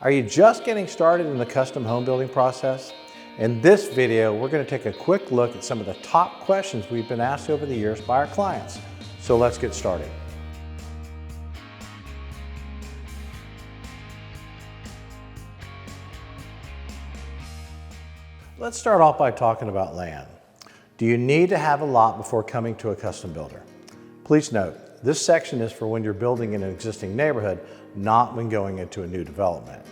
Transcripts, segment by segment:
Are you just getting started in the custom home building process? In this video, we're going to take a quick look at some of the top questions we've been asked over the years by our clients. So let's get started. Let's start off by talking about land. Do you need to have a lot before coming to a custom builder? Please note, this section is for when you're building in an existing neighborhood, not when going into a new development.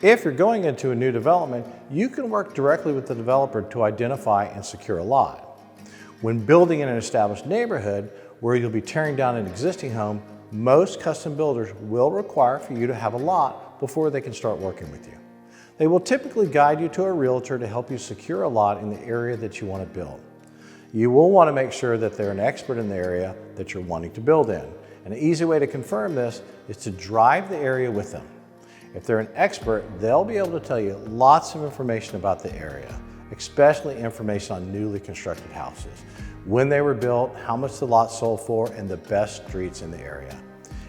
If you're going into a new development, you can work directly with the developer to identify and secure a lot. When building in an established neighborhood where you'll be tearing down an existing home, most custom builders will require for you to have a lot before they can start working with you. They will typically guide you to a realtor to help you secure a lot in the area that you want to build. You will want to make sure that they're an expert in the area that you're wanting to build in. And an easy way to confirm this is to drive the area with them. If they're an expert, they'll be able to tell you lots of information about the area, especially information on newly constructed houses, when they were built, how much the lot sold for, and the best streets in the area.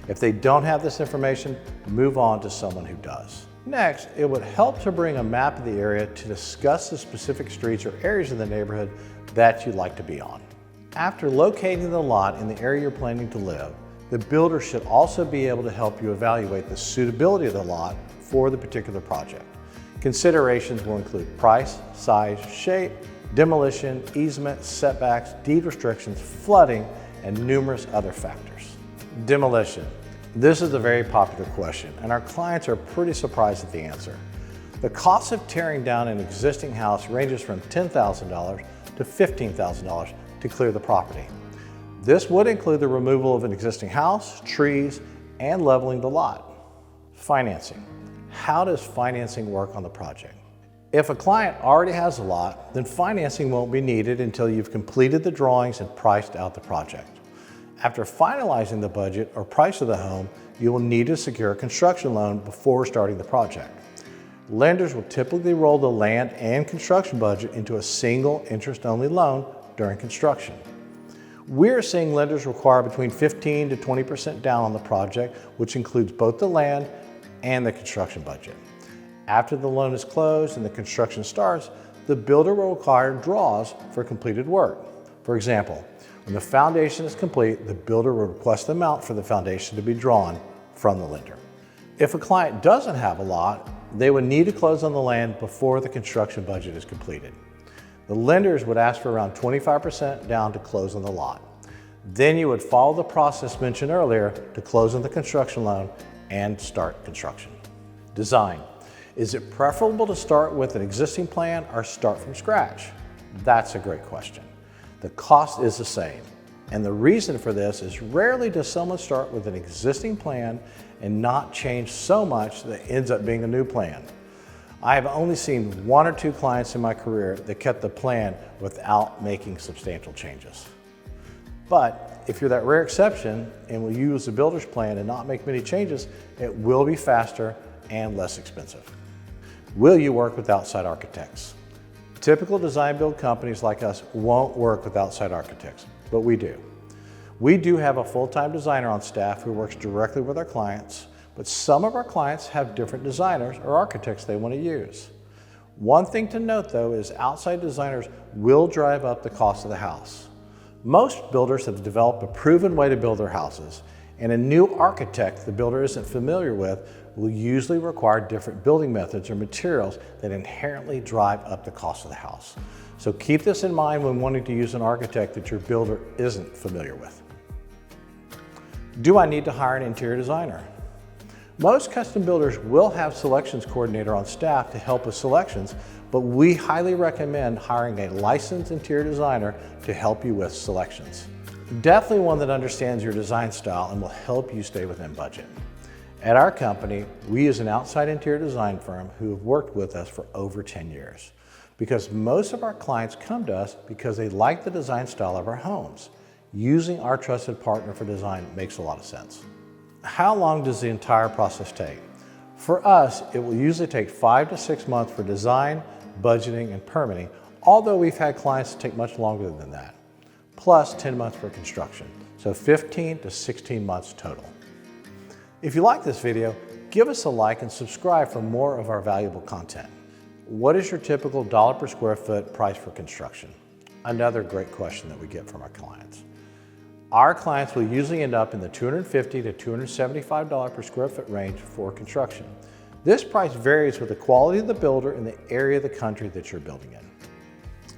If they don't have this information, move on to someone who does. Next, it would help to bring a map of the area to discuss the specific streets or areas in the neighborhood that you'd like to be on. After locating the lot in the area you're planning to live, the builder should also be able to help you evaluate the suitability of the lot for the particular project. Considerations will include price, size, shape, demolition, easement, setbacks, deed restrictions, flooding, and numerous other factors. Demolition. This is a very popular question, and our clients are pretty surprised at the answer. The cost of tearing down an existing house ranges from $10,000 to $15,000 to clear the property. This would include the removal of an existing house, trees, and leveling the lot. Financing. How does financing work on the project? If a client already has a lot, then financing won't be needed until you've completed the drawings and priced out the project. After finalizing the budget or price of the home, you will need to secure a construction loan before starting the project. Lenders will typically roll the land and construction budget into a single interest-only loan during construction. We're seeing lenders require between 15 to 20% down on the project, which includes both the land and the construction budget. After the loan is closed and the construction starts, the builder will require draws for completed work. For example, when the foundation is complete, the builder will request the amount for the foundation to be drawn from the lender. If a client doesn't have a lot, they would need to close on the land before the construction budget is completed. The lenders would ask for around 25% down to close on the lot. Then you would follow the process mentioned earlier to close on the construction loan and start construction. Design. Is it preferable to start with an existing plan or start from scratch? That's a great question. The cost is the same, and the reason for this is rarely does someone start with an existing plan and not change so much that it ends up being a new plan. I have only seen one or two clients in my career that kept the plan without making substantial changes. But if you're that rare exception and will use the builder's plan and not make many changes, it will be faster and less expensive. Will you work with outside architects? Typical design build companies like us won't work with outside architects, but we do. We do have a full-time designer on staff who works directly with our clients, but some of our clients have different designers or architects they want to use. One thing to note though is outside designers will drive up the cost of the house. Most builders have developed a proven way to build their houses, and a new architect the builder isn't familiar with will usually require different building methods or materials that inherently drive up the cost of the house. So keep this in mind when wanting to use an architect that your builder isn't familiar with. Do I need to hire an interior designer? Most custom builders will have selections coordinator on staff to help with selections, but we highly recommend hiring a licensed interior designer to help you with selections. Definitely one that understands your design style and will help you stay within budget. At our company, we use an outside interior design firm who have worked with us for over 10 years because most of our clients come to us because they like the design style of our homes. Using our trusted partner for design makes a lot of sense. How long does the entire process take? For us, it will usually take 5 to 6 months for design, budgeting, and permitting, although we've had clients take much longer than that, plus 10 months for construction, so 15 to 16 months total. If you like this video, Give us a like and subscribe for more of our valuable content. What is your typical dollar per square foot price for construction? Another great question that we get from our clients. Our clients will usually end up in the $250 to $275 per square foot range for construction. This price varies with the quality of the builder and the area of the country that you're building in.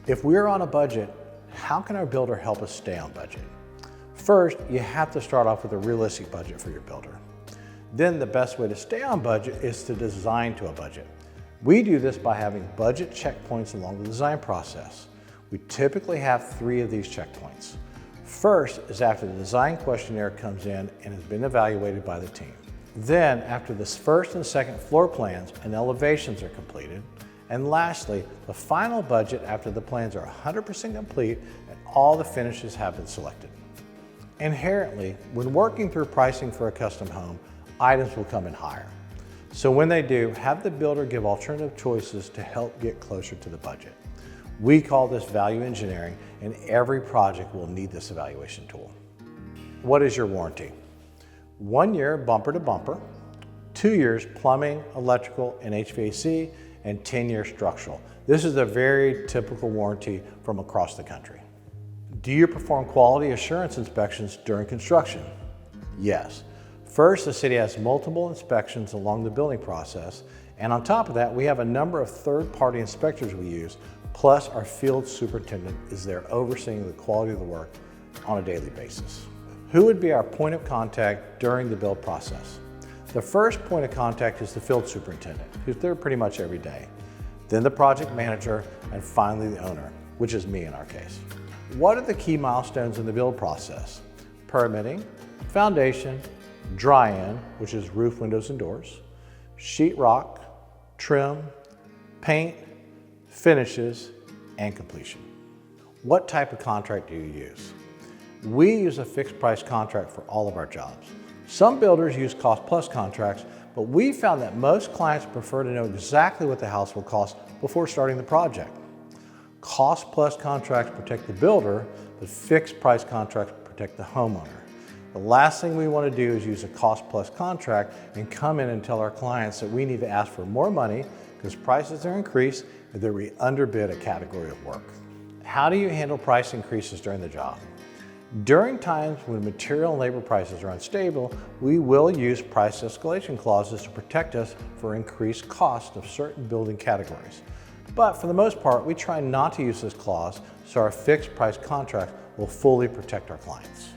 If we're on a budget, how can our builder help us stay on budget? First, you have to start off with a realistic budget for your builder. Then the best way to stay on budget is to design to a budget. We do this by having budget checkpoints along the design process. We typically have 3 of these checkpoints. First is after the design questionnaire comes in and has been evaluated by the team. Then after the first and second floor plans and elevations are completed. And lastly, the final budget after the plans are 100% complete and all the finishes have been selected. Inherently, when working through pricing for a custom home, items will come in higher. So when they do, have the builder give alternative choices to help get closer to the budget. We call this value engineering, and every project will need this evaluation tool. What is your warranty? 1 year bumper to bumper, 2 years plumbing, electrical, and HVAC, and 10 years structural. This is a very typical warranty from across the country. Do you perform quality assurance inspections during construction? Yes. First, the city has multiple inspections along the building process, and on top of that, we have a number of third-party inspectors we use, plus our field superintendent is there overseeing the quality of the work on a daily basis. Who would be our point of contact during the build process? The first point of contact is the field superintendent, who's there pretty much every day. Then the project manager, and finally the owner, which is me in our case. What are the key milestones in the build process? Permitting, foundation, dry-in, which is roof, windows, and doors, sheetrock, trim, paint, finishes, and completion. What type of contract do you use? We use a fixed price contract for all of our jobs. Some builders use cost plus contracts, but we found that most clients prefer to know exactly what the house will cost before starting the project. Cost plus contracts protect the builder, but fixed price contracts protect the homeowner. The last thing we want to do is use a cost plus contract and come in and tell our clients that we need to ask for more money because prices are increased and that we underbid a category of work. How do you handle price increases during the job? During times when material and labor prices are unstable, we will use price escalation clauses to protect us for increased cost of certain building categories. But for the most part, we try not to use this clause, so our fixed price contract will fully protect our clients.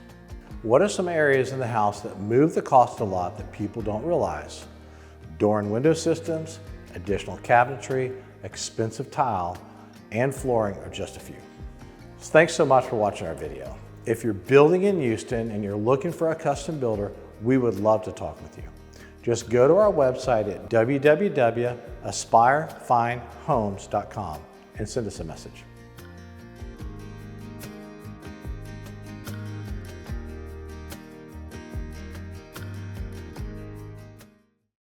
What are some areas in the house that move the cost a lot that people don't realize? Door and window systems, additional cabinetry, expensive tile, and flooring are just a few. So thanks so much for watching our video. If you're building in Houston and you're looking for a custom builder, we would love to talk with you. Just go to our website at www.aspirefinehomes.com and send us a message.